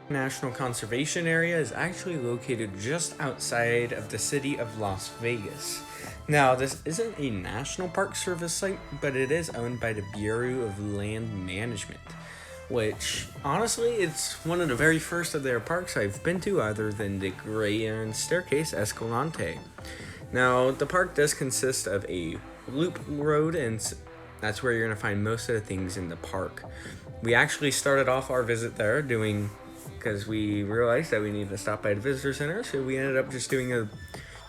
National Conservation Area is actually located just outside of the city of Las Vegas. Now, this isn't a National Park Service site, but it is owned by the Bureau of Land Management, which honestly, it's one of the very first of their parks I've been to, other than the Grand Staircase Escalante. Now, the park does consist of a loop road, and that's where you're going to find most of the things in the park. We actually started off our visit there because we realized that we needed to stop by the visitor center, so we ended up just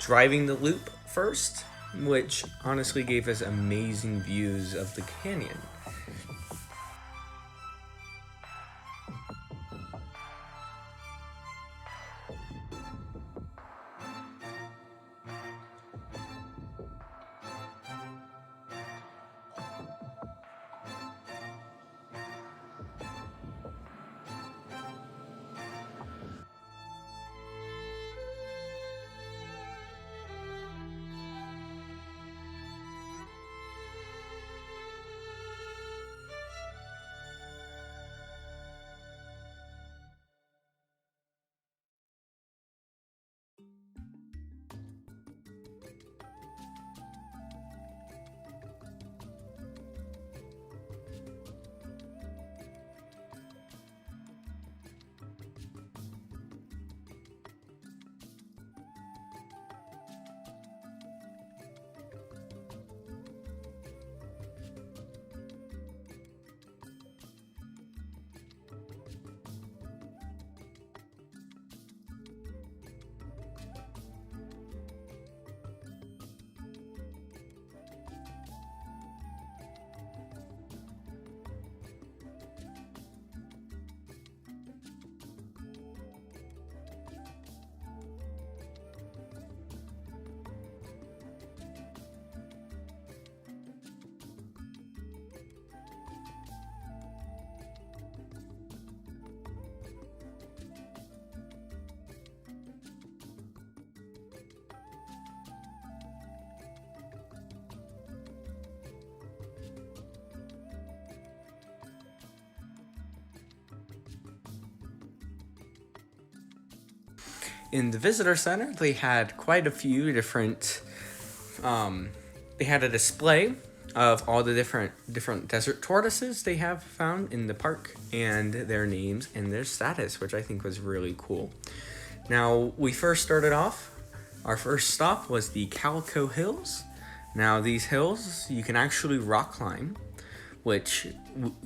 driving the loop first, which honestly gave us amazing views of the canyon. In the visitor center, they had quite a few different. They had a display of all the different desert tortoises they have found in the park, and their names and their status, which I think was really cool. Now, we first started off. Our first stop was the Calico Hills. Now, these hills you can actually rock climb, which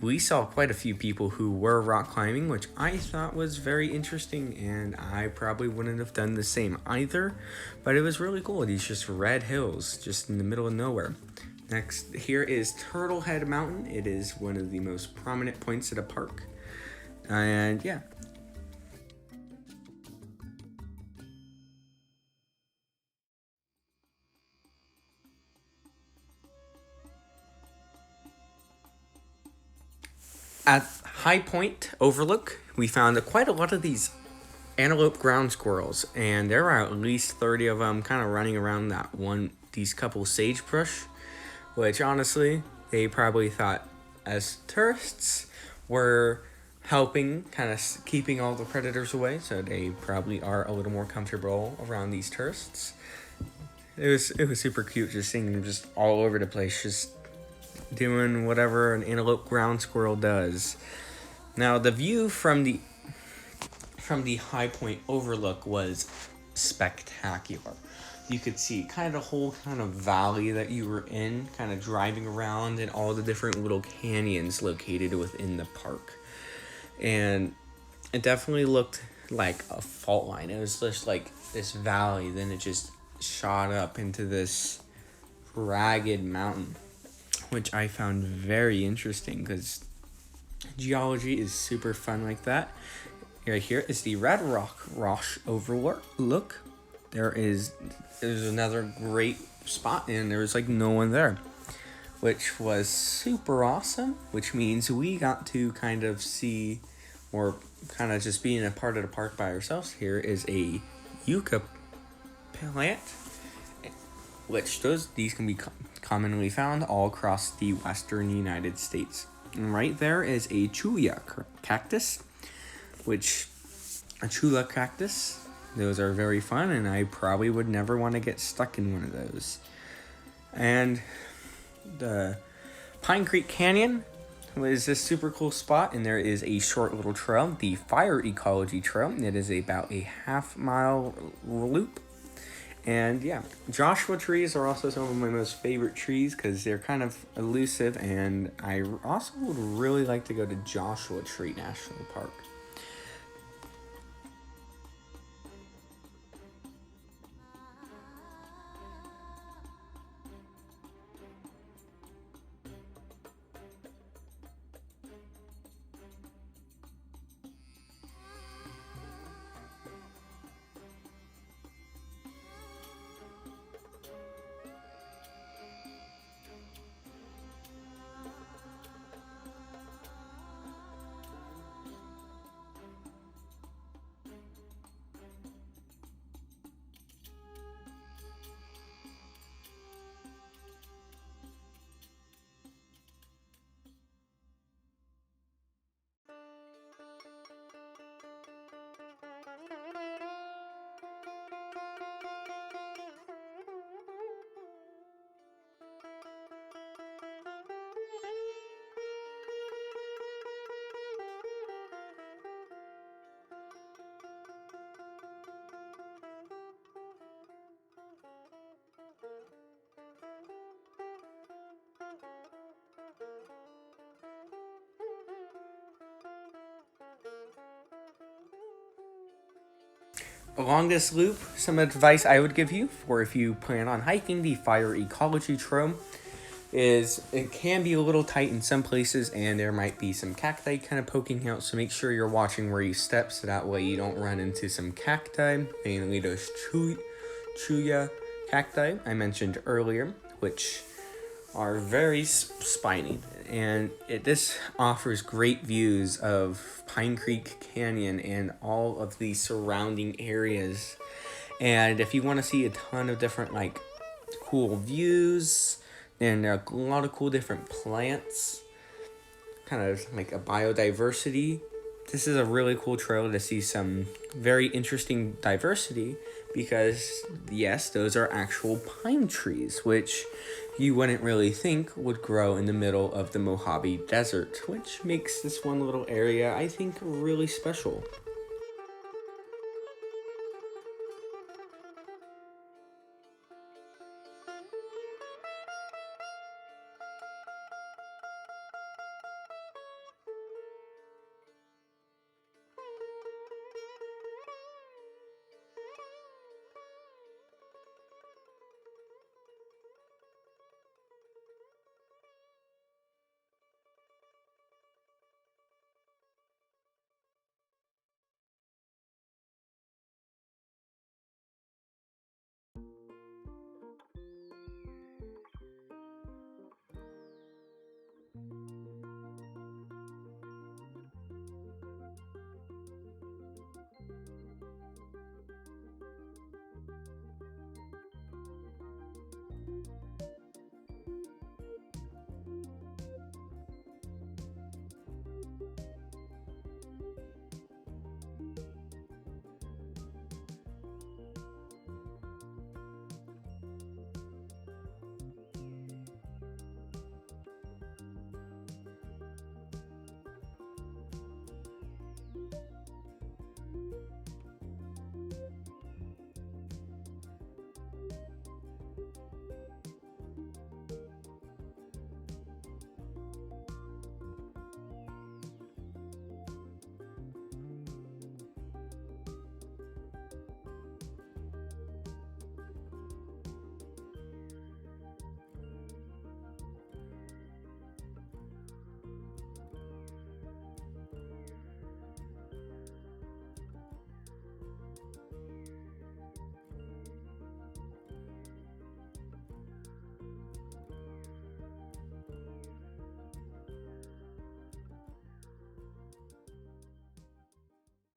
we saw quite a few people who were rock climbing, which I thought was very interesting, and I probably wouldn't have done the same either, but it was really cool. These just red hills just in the middle of nowhere. Next, here is Turtle Head Mountain. It is one of the most prominent points of the park, and yeah. At High Point Overlook, we found quite a lot of these antelope ground squirrels, and there are at least 30 of them kind of running around these couple sagebrush, which honestly, they probably thought as tourists were helping kind of keeping all the predators away, so they probably are a little more comfortable around these tourists. It was super cute just seeing them just all over the place, just doing whatever an antelope ground squirrel does. Now, the view from the High Point Overlook was spectacular. You could see kind of the whole kind of valley that you were in, kind of driving around, and all the different little canyons located within the park. And it definitely looked like a fault line. It was just like this valley, then it just shot up into this ragged mountain, which I found very interesting because geology is super fun like that. Right here is the Red Rock Roche Overlook. There's another great spot, and there was like no one there, which was super awesome, which means we got to kind of see, or kind of just being a part of the park by ourselves. Here is a yucca plant, which these can be commonly found all across the western United States. And right there is a chuya cactus, which a chula cactus. Those are very fun, and I probably would never want to get stuck in one of those. And the Pine Creek Canyon is this super cool spot, and there is a short little trail, the Fire Ecology Trail. It is about a half-mile loop. And yeah, Joshua trees are also some of my most favorite trees because they're kind of elusive, and I also would really like to go to Joshua Tree National Park. Along this loop, some advice I would give you for if you plan on hiking the Fire Ecology Trail is it can be a little tight in some places, and there might be some cacti kind of poking out, so make sure you're watching where you step so that way you don't run into some cacti, mainly those chuya cacti I mentioned earlier, which are very spiny, and this offers great views of Pine Creek Canyon and all of the surrounding areas. And if you want to see a ton of different like cool views and a lot of cool different plants, kind of like a biodiversity, this is a really cool trail to see some very interesting diversity, because yes, those are actual pine trees, which you wouldn't really think would grow in the middle of the Mojave Desert, which makes this one little area, I think, really special.